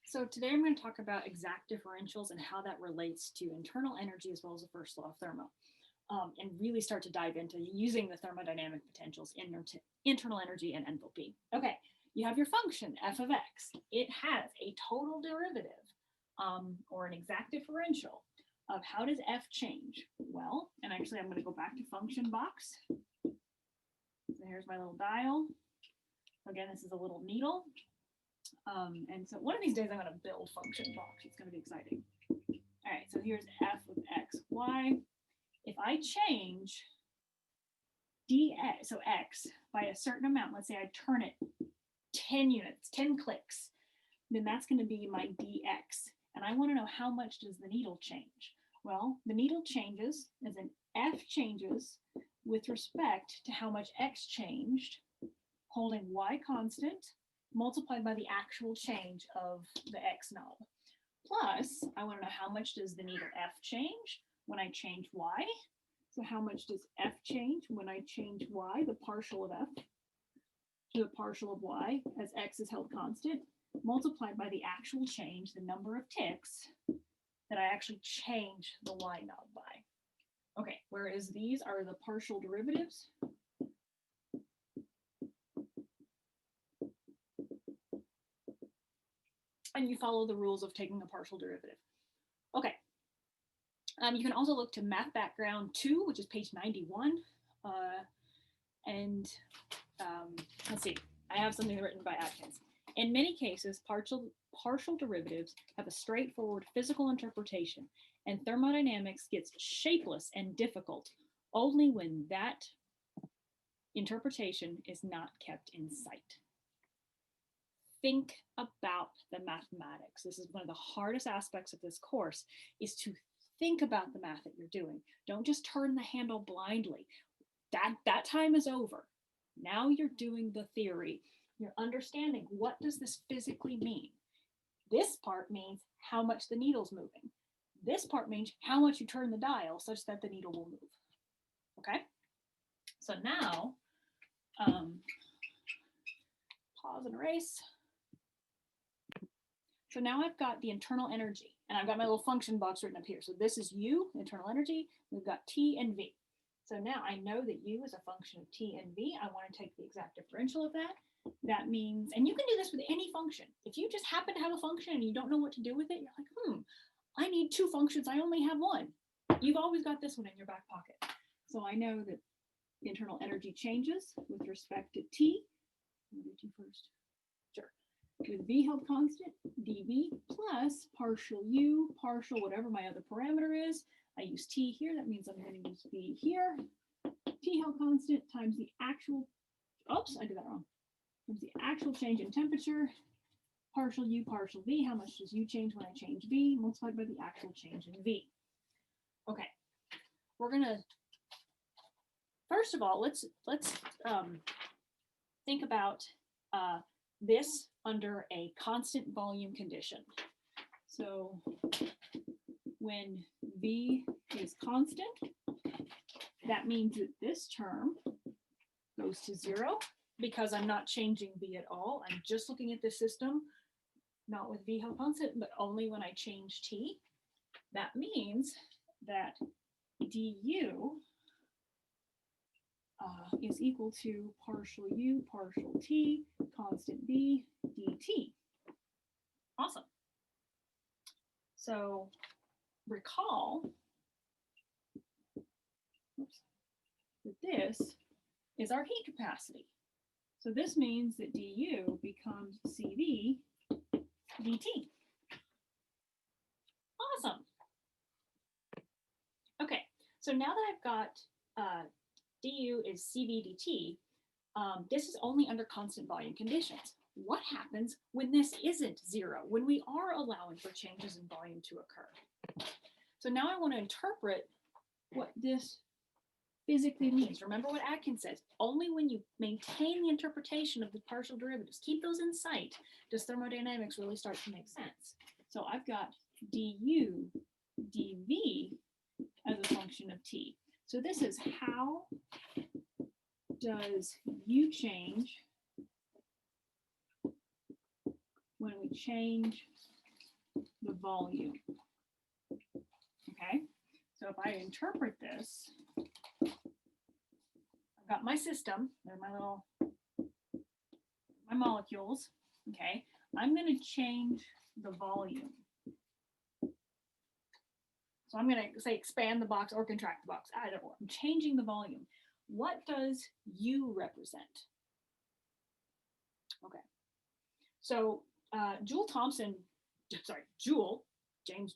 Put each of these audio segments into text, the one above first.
So today I'm going to talk about exact differentials and how that relates to internal energy as well as the first law of thermo, and really start to dive into using the thermodynamic potentials in internal energy and enthalpy. Okay, you have your function f of x. It has a total derivative or an exact differential of how does f change? Well, and actually I'm going to go back to function box. So here's my little dial. Again, this is a little needle. And so one of these days I'm going to build function box. It's going to be exciting. All right, so here's f of x, y. If I change dx, so x, by a certain amount, let's say I turn it 10 units, 10 clicks, then that's going to be my dx. And I want to know how much does the needle change? Well, the needle changes as in f changes with respect to how much x changed, holding y constant, multiplied by the actual change of the x knob. Plus, I want to know how much does the needle f change when I change y. So how much does f change when I change y, the partial of f, to the partial of y, as x is held constant, multiplied by the actual change, the number of ticks that I actually change the y knob by. Okay, whereas these are the partial derivatives. And you follow the rules of taking a partial derivative. Okay. You can also look to Math Background 2, which is page 91. Let's see, I have something written by Atkins. In many cases, partial derivatives have a straightforward physical interpretation, and thermodynamics gets shapeless and difficult only when that interpretation is not kept in sight. Think about the mathematics. This is one of the hardest aspects of this course, is to think about the math that you're doing. Don't just turn the handle blindly. That time is over. Now you're doing the theory. You're understanding, what does this physically mean? This part means how much the needle's moving. This part means how much you turn the dial such that the needle will move. Okay? So now, pause and erase. So now I've got the internal energy, and I've got my little function box written up here. So this is U, internal energy. We've got T and V. So now I know that U is a function of T and V. I want to take the exact differential of that. That means, and you can do this with any function. If you just happen to have a function and you don't know what to do with it, you're like, I need two functions. I only have one. You've always got this one in your back pocket. So I know that the internal energy changes with respect to T. I'll do T first. Sure. With V held constant, dV plus partial U, partial whatever my other parameter is. I use T here. That means I'm going to use V here. T held constant times the actual, oops, I did that wrong. Times the actual change in temperature, partial U, partial V. How much does U change when I change V? Multiplied by the actual change in V. Okay, we're going to, first of all, let's think about this under a constant volume condition. So when V is constant, that means that this term goes to 0 because I'm not changing V at all. I'm just looking at the system, not with V held constant, but only when I change T. That means that du is equal to partial U, partial T, constant V, dt. Awesome. So recall that this is our heat capacity. So this means that du becomes CV dt. Awesome. Okay, so now that I've got du is CV dt, this is only under constant volume conditions. What happens when this isn't 0, when we are allowing for changes in volume to occur? So now I want to interpret what this physically means. Remember what Atkins says, only when you maintain the interpretation of the partial derivatives, keep those in sight, does thermodynamics really start to make sense. So I've got du dV as a function of T. So this is how does U change when we change the volume. Okay, so if I interpret this, I've got my system, they're my molecules, okay? I'm going to change the volume. So I'm going to say expand the box or contract the box. I don't know. I'm changing the volume. What does U represent? Okay. So Joule, James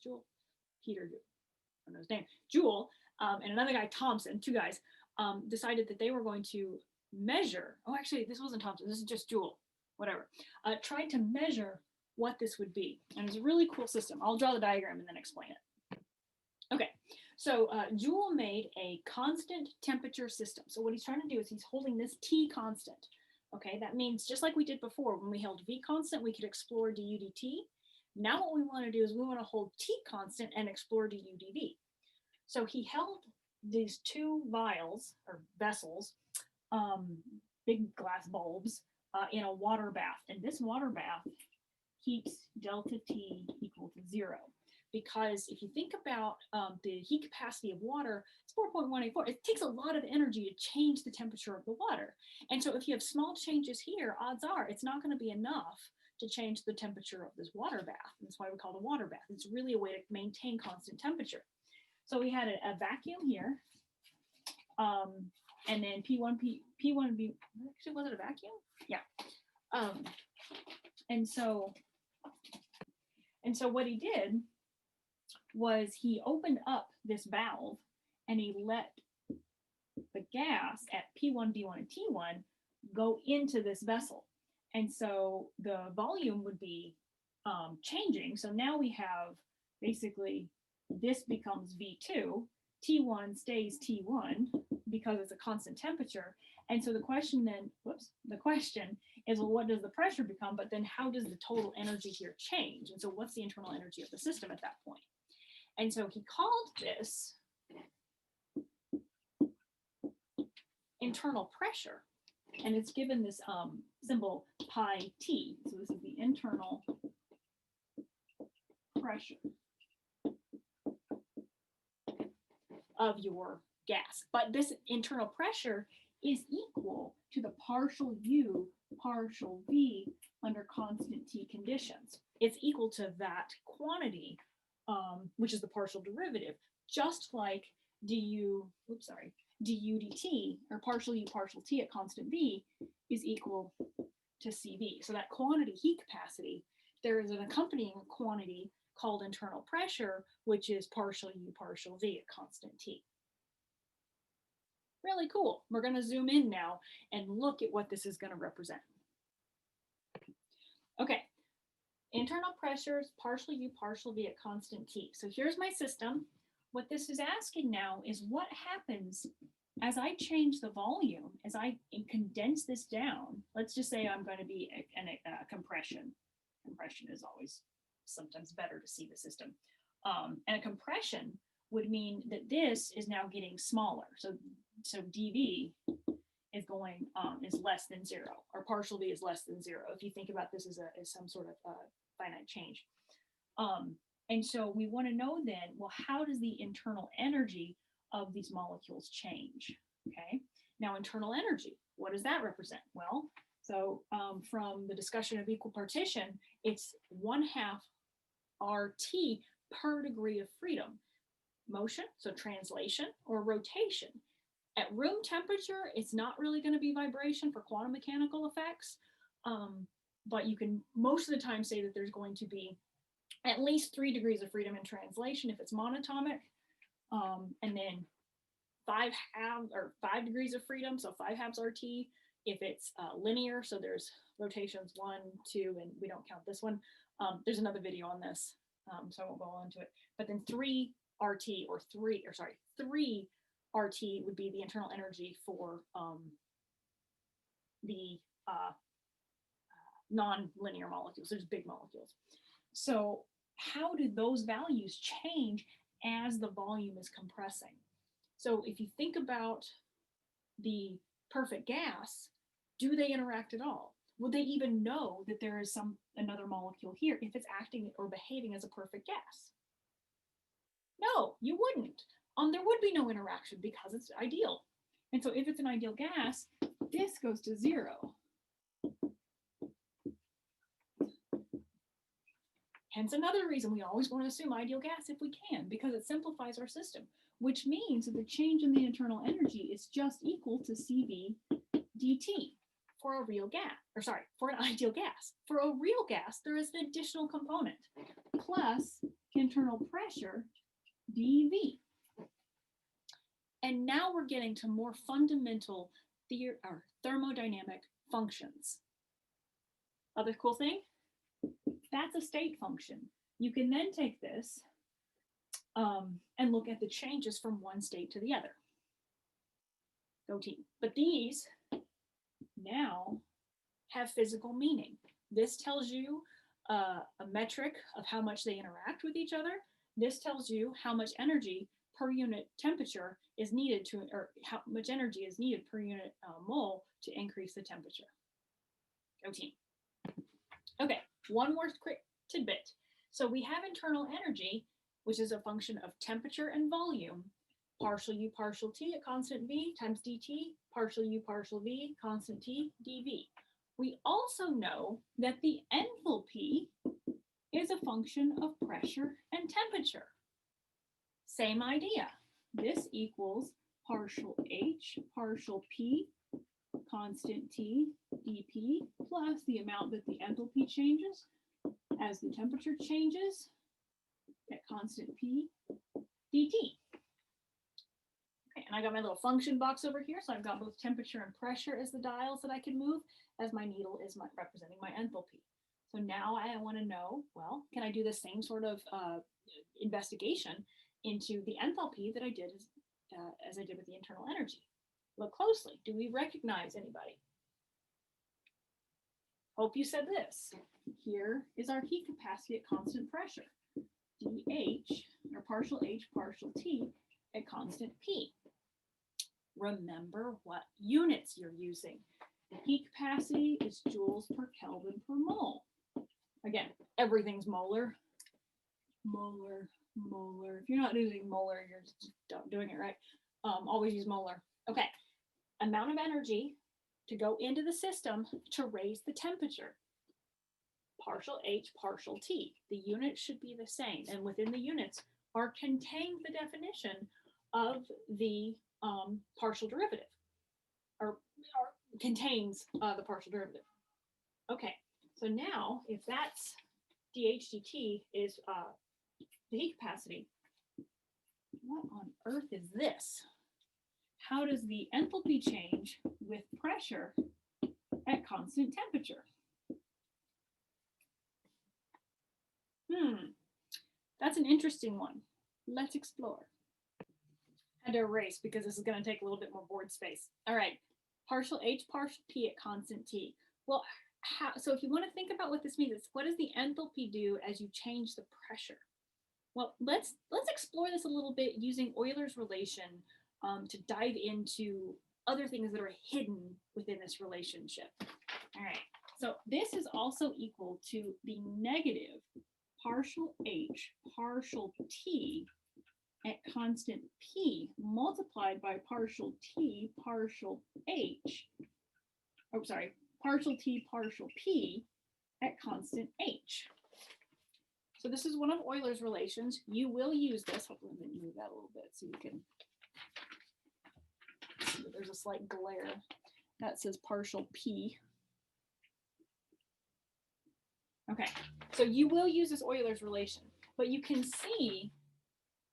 Joule, Peter Joule, I don't know his name, Joule, and another guy, Thomson, two guys, decided that they were going to measure, oh, actually, this wasn't Thomson, this is just Joule, whatever, tried to measure what this would be. And it's a really cool system. I'll draw the diagram and then explain it. Okay, so Joule made a constant temperature system. So what he's trying to do is he's holding this T constant. Okay, that means just like we did before, when we held V constant, we could explore du dt. Now what we want to do is we want to hold T constant and explore du dv. So he held these two vials or vessels, big glass bulbs, in a water bath. And this water bath keeps delta T equal to 0. Because if you think about the heat capacity of water, it's 4.184. It takes a lot of energy to change the temperature of the water. And so if you have small changes here, odds are it's not going to be enough to change the temperature of this water bath. That's why we call it a water bath. It's really a way to maintain constant temperature. So we had a vacuum here, and then P1, B, actually, was it a vacuum? Yeah. And so what he did was he opened up this valve and he let the gas at P1, B1, and T1 go into this vessel. And so the volume would be changing. So now we have basically this becomes V2, T1 stays T1 because it's a constant temperature. And so the question then, the question is, well, what does the pressure become? But then how does the total energy here change? And so what's the internal energy of the system at that point? And so he called this internal pressure, and it's given this symbol pi t. So this is the internal pressure of your gas. But this internal pressure is equal to the partial U, partial V under constant T conditions. It's equal to that quantity, which is the partial derivative, just like du dt, or partial U, partial T at constant V is equal to CV. So that quantity, heat capacity, there is an accompanying quantity called internal pressure, which is partial U, partial V at constant T. Really cool. We're going to zoom in now and look at what this is going to represent. Okay, internal pressures, partial U, partial V at constant T. So here's my system. What this is asking now is what happens as I change the volume, as I condense this down. Let's just say I'm going to be a compression. Compression is always sometimes better to see the system. And a compression would mean that this is now getting smaller. So dV is going is less than 0, or partial V is less than 0. If you think about this as some sort of finite change. And so we want to know then, well, how does the internal energy of these molecules change? Okay. Now, internal energy, what does that represent? Well, so from the discussion of equal partition, it's 1/2 RT per degree of freedom. Motion, so translation, or rotation. At room temperature, it's not really going to be vibration for quantum mechanical effects, but you can most of the time say that there's going to be at least 3 degrees of freedom in translation if it's monatomic, and then 5 degrees of freedom, so 5/2 RT if it's linear, so there's rotations 1, 2, and we don't count this one. There's another video on this, so I won't go into it. But then 3 RT or 3 RT would be the internal energy for the non-linear molecules. There's big molecules. So how do those values change as the volume is compressing? So if you think about the perfect gas, do they interact at all? Would they even know that there is another molecule here if it's acting or behaving as a perfect gas? No, you wouldn't. There would be no interaction because it's ideal. And so if it's an ideal gas, this goes to 0. Hence another reason we always want to assume ideal gas if we can, because it simplifies our system, which means that the change in the internal energy is just equal to CV dt for a real gas, or sorry, for an ideal gas. For a real gas, there is an additional component, plus internal pressure dV. And now we're getting to more fundamental thermodynamic functions. Other cool thing? That's a state function. You can then take this and look at the changes from one state to the other. Go team. But these now have physical meaning. This tells you a metric of how much they interact with each other. This tells you how much energy per unit temperature is needed to, or how much energy is needed per unit mole to increase the temperature. Go team. Okay, one more quick tidbit. So we have internal energy, which is a function of temperature and volume, partial U partial T at constant V times dt, partial U partial V, constant T, dV. We also know that the enthalpy is a function of pressure and temperature. Same idea. This equals partial H partial P constant T dP plus the amount that the enthalpy changes as the temperature changes at constant P dt. Okay, and I got my little function box over here, so I've got both temperature and pressure as the dials that I can move, as my needle is representing my enthalpy. So now I want to know, well, can I do the same sort of investigation into the enthalpy that I did as I did with the internal energy? Look closely. Do we recognize anybody? Hope you said this. Here is our heat capacity at constant pressure. dH, or partial H partial T at constant P. Remember what units you're using. The heat capacity is joules per Kelvin per mole. Again, everything's molar. Molar, molar. If you're not using molar, you're just not doing it right. Always use molar. Okay. Amount of energy to go into the system to raise the temperature. Partial H, partial T. The units should be the same. And within the units are contained the definition of the partial derivative, or contains the partial derivative. Okay, so now if that's dH dt is the heat capacity, what on earth is this? How does the enthalpy change with pressure at constant temperature? That's an interesting one. Let's explore. Had to erase because this is going to take a little bit more board space. All right, partial H, partial P at constant T. Well, so if you want to think about what this means, it's what does the enthalpy do as you change the pressure? Well, let's explore this a little bit using Euler's relation to dive into other things that are hidden within this relationship. All right, so this is also equal to the negative partial H partial T at constant P multiplied by partial T partial H, oh sorry, partial T partial P at constant H. So this is one of Euler's relations. You will use this. Hopefully I'm going to move that a little bit so you can see that there's a slight glare. That says partial P. Okay, so you will use this Euler's relation, but you can see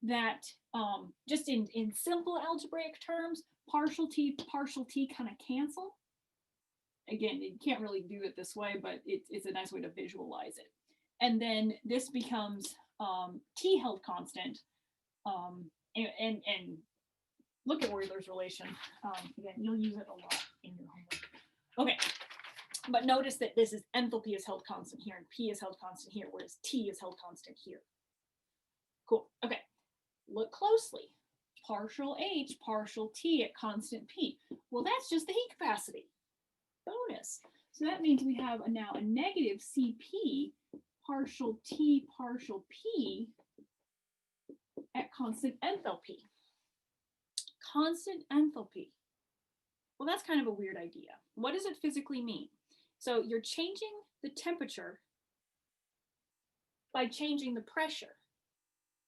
that just in simple algebraic terms, partial T kind of cancel. Again, you can't really do it this way, but it's a nice way to visualize it. And then this becomes T held constant, and look at Euler's relation. Again, you'll use it a lot in your homework. Okay, but notice that this is enthalpy is held constant here, and P is held constant here, whereas T is held constant here. Cool, okay. Look closely. Partial H, partial T at constant P. Well, that's just the heat capacity. Bonus. So that means we have now a negative Cp partial T partial P at constant enthalpy. Constant enthalpy. Well, that's kind of a weird idea. What does it physically mean? So you're changing the temperature by changing the pressure.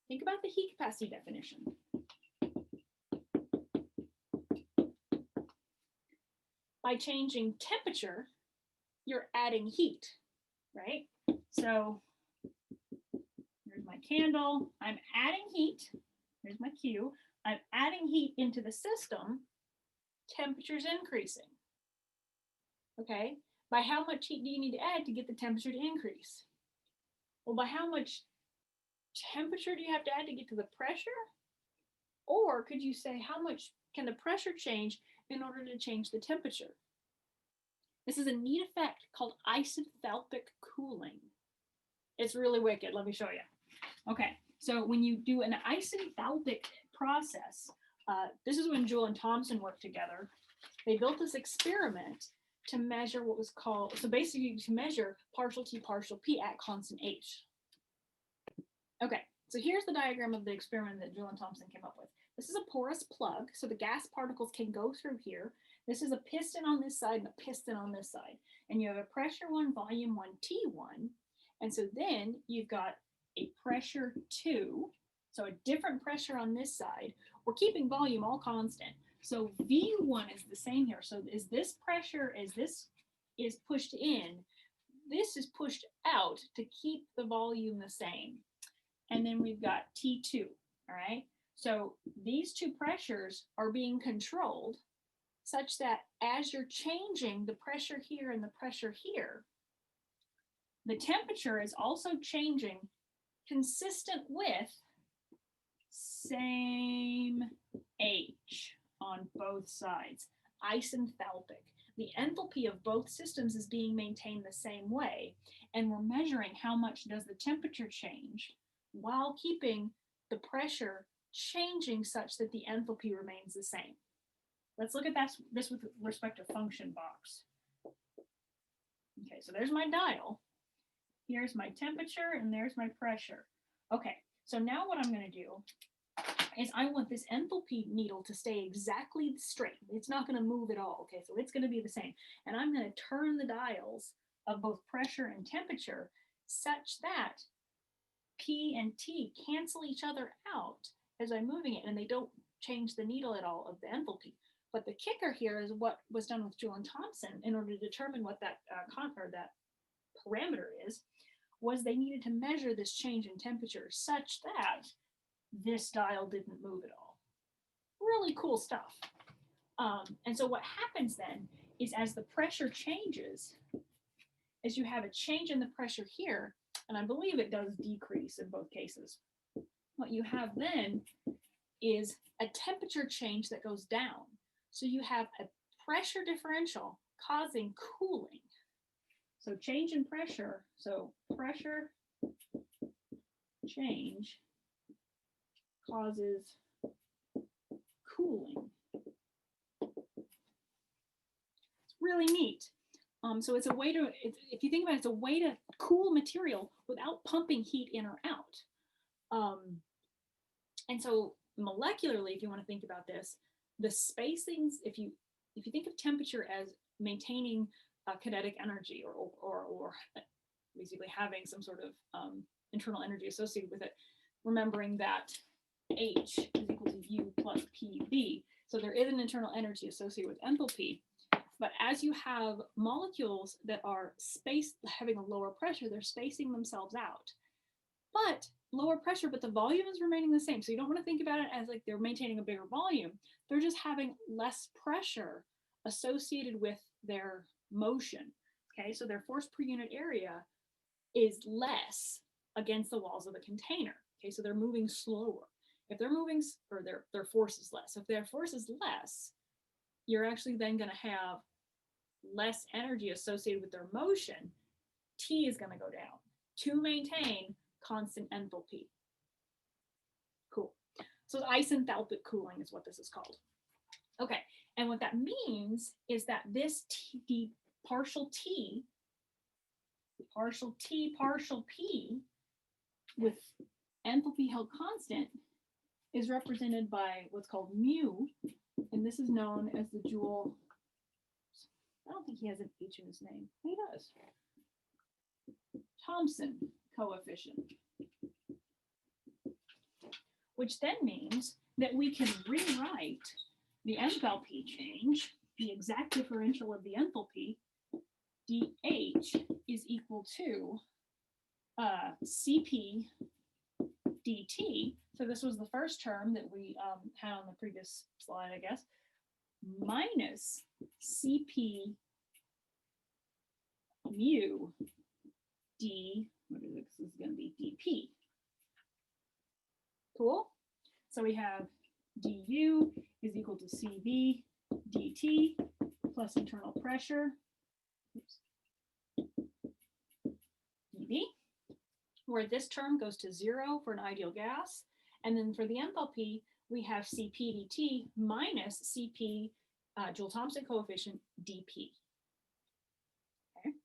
Think about the heat capacity definition. By changing temperature, you're adding heat, right? So here's my candle. I'm adding heat. Here's my Q. I'm adding heat into the system. Temperature's increasing. Okay? By how much heat do you need to add to get the temperature to increase? Well, by how much temperature do you have to add to get to the pressure? Or could you say how much can the pressure change in order to change the temperature? This is a neat effect called isothermic cooling. It's really wicked. Let me show you. Okay, so when you do an isothermic process, this is when Joule and Thomson worked together. They built this experiment to measure what was called, so basically to measure partial T partial P at constant H. Okay, so here's the diagram of the experiment that Joule and Thomson came up with. This is a porous plug, so the gas particles can go through here. This is a piston on this side and a piston on this side. And you have a pressure one, volume one, T1. And so then you've got a pressure 2, so a different pressure on this side. We're keeping volume all constant. So V1 is the same here. So is this pressure, as this is pushed in, this is pushed out to keep the volume the same. And then we've got T2, all right? So these two pressures are being controlled such that as you're changing the pressure here and the pressure here, the temperature is also changing consistent with same H on both sides, isothermic. The enthalpy of both systems is being maintained the same way, and we're measuring how much does the temperature change while keeping the pressure changing such that the enthalpy remains the same. Let's look at this with respect to function box. Okay, so there's my dial. Here's my temperature, and there's my pressure. Okay, so now what I'm going to do is I want this enthalpy needle to stay exactly straight. It's not going to move at all. Okay, so it's going to be the same. And I'm going to turn the dials of both pressure and temperature such that P and T cancel each other out as I'm moving it, and they don't change the needle at all of the enthalpy. But the kicker here is what was done with Joule and Thomson in order to determine what that that parameter is, was they needed to measure this change in temperature such that this dial didn't move at all. Really cool stuff. And so what happens then is as the pressure changes, as you have a change in the pressure here, and I believe it does decrease in both cases, what you have then is a temperature change that goes down. So you have a pressure differential causing cooling. So change in pressure, so pressure change causes cooling. It's really neat. So it's a way to, if you think about it, it's a way to cool material without pumping heat in or out. And so molecularly, if you want to think about this, the spacings, if you think of temperature as maintaining kinetic energy or basically having some sort of internal energy associated with it, remembering that H is equal to U plus PV. So there is an internal energy associated with enthalpy. But as you have molecules that are having a lower pressure, they're spacing themselves out. But lower pressure, but the volume is remaining the same. So you don't want to think about it as like they're maintaining a bigger volume. They're just having less pressure associated with their motion. Okay, so their force per unit area is less against the walls of the container. Okay, so they're moving slower. If they're moving, or their force is less. If their force is less, you're actually then going to have less energy associated with their motion. T is going to go down to maintain constant enthalpy. Cool. So isothermic cooling is what this is called. Okay, and what that means is that this T partial T, partial P with enthalpy held constant is represented by what's called mu, and this is known as the Joule. I don't think he has an H in his name. He does. Thomson coefficient, which then means that we can rewrite the enthalpy change, the exact differential of the enthalpy, dH is equal to Cp dt. So this was the first term that we had on the previous slide, I guess, minus Cp mu d, what is this? This is going to be dP. Cool? So we have du is equal to Cv dt plus internal pressure, dV, where this term goes to 0 for an ideal gas. And then for the enthalpy, we have Cp dt minus Cp Joule-Thomson coefficient dP. Okay.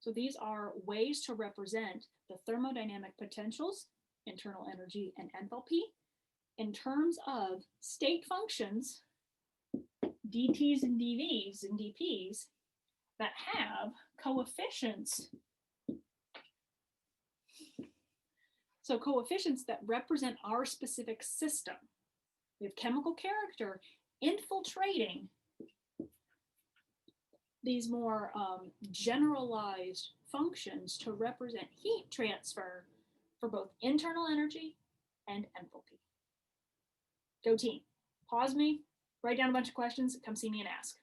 So these are ways to represent the thermodynamic potentials, internal energy, and enthalpy in terms of state functions, dTs and dVs and dPs, that have coefficients. So coefficients that represent our specific system. We have chemical character infiltrating these more generalized functions to represent heat transfer for both internal energy and enthalpy. Go team. Pause me, write down a bunch of questions, come see me and ask.